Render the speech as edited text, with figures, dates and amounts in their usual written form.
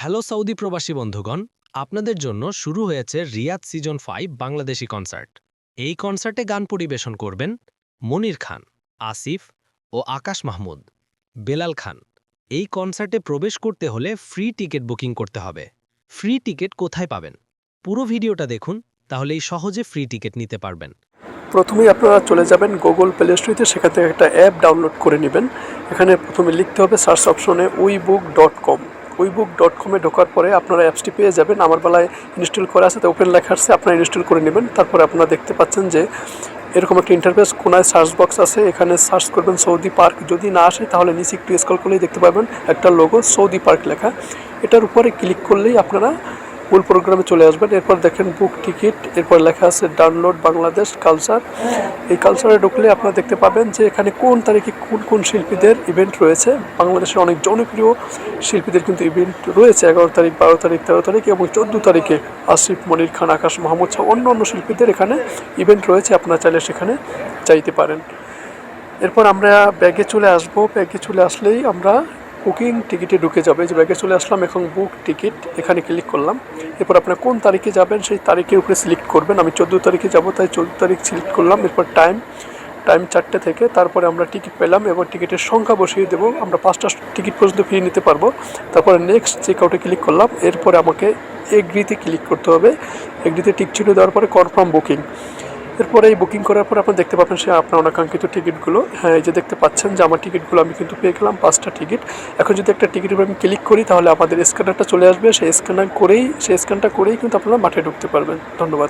Hello Saudi প্রবাসী বন্ধুগণ, আপনাদের জন্য শুরু হয়েছে রিয়াদ সিজন 5 বাংলাদেশি কনসার্ট। এই কনসার্টে গান পরিবেশন করবেন মনির খান, আসিফ ও আকাশ মাহমুদ, বেলাল খান। এই কনসার্টে প্রবেশ করতে হলে ফ্রি টিকিট বুকিং করতে হবে। ফ্রি টিকিট কোথায় পাবেন? পুরো ভিডিওটা দেখুন, তাহলেই সহজে ফ্রি টিকিট নিতে পারবেন। প্রথমেই আপনারা চলে যাবেন গুগল প্লে স্টোরে, সেখান থেকে একটা অ্যাপ ডাউনলোড করে নেবেন। এখানে প্রথমে লিখতে হবে সার্চ অপশনে uibook.com। uibook.com এ ঢোকার পরে আপনারা অ্যাপসটি পেয়ে যাবেন। আমার বেলায় ইনস্টল করা আছে, তো ওপেন লেখা আছে, আপনারা ইনস্টল করে নেবেন। তারপরে আপনারা দেখতে পাচ্ছেন যে এরকম একটা ইন্টারফেস, কোনায় সার্চ বক্স আছে, এখানে সার্চ করবেন সৌদি পার্ক। যদি না আসে তাহলে নিচে একটু স্ক্রল করলেই দেখতে পাবেন একটা লোগো সৌদি পার্ক লেখা। এটার উপরে ক্লিক করলেই আপনারা মূল প্রোগ্রামে চলে আসবেন। এরপর দেখেন বুক টিকিট, এরপর লেখা আছে ডাউনলোড বাংলাদেশ কালচার। এই কালচারে ঢুকলে আপনারা দেখতে পাবেন যে এখানে কোন তারিখে কোন কোন শিল্পীদের ইভেন্ট রয়েছে। বাংলাদেশের অনেক জনপ্রিয় শিল্পীদের কিন্তু ইভেন্ট রয়েছে 11 তারিখ, 12 তারিখ, 13 তারিখ এবং 14 তারিখে আসিফ, মনির খান, আকাশ মাহমুদ সহ অন্য অন্য শিল্পীদের এখানে ইভেন্ট রয়েছে। আপনারা চাইলে সেখানে যাইতে পারেন। এরপর আমরা ব্যাগে চলে আসব। ব্যাগে চলে আসলেই আমরা বুকিং টিকিটে ঢুকে যাবে। যে ব্যাগে চলে আসলাম, এখন বুক টিকিট এখানে ক্লিক করলাম। এরপর আপনার কোন তারিখে যাবেন সেই তারিখের উপরে সিলেক্ট করবেন। আমি 14 তারিখে যাব, তাই 14 তারিখ সিলেক্ট করলাম। এরপর টাইম 4টে থেকে, তারপরে আমরা টিকিট পেলাম এবং টিকিটের সংখ্যা বসিয়ে দেবো। আমরা 5টা টিকিট পর্যন্ত ফ্রি নিতে পারবো। তারপরে নেক্সট চেক আউটে ক্লিক করলাম। এরপরে আমাকে এগ্রিতে ক্লিক করতে হবে। এগ্রিতে টিক চিহ্ন দেওয়ার পরে কনফার্ম বুকিং। এরপরে এই বুকিং করার পর আপনি দেখতে পাবেন সে আপনার অনাকাঙ্ক্ষিত টিকিটগুলো। হ্যাঁ, এই যে দেখতে পাচ্ছেন যে আমার টিকিটগুলো আমি কিন্তু পেয়ে গেলাম 5টা টিকিট। এখন যদি একটা টিকিটের উপর আমি ক্লিক করি তাহলে আমাদের স্ক্যানারটা চলে আসবে। সেই স্ক্যানটা করেই কিন্তু আপনারা মাঠে ঢুকতে পারবেন। ধন্যবাদ।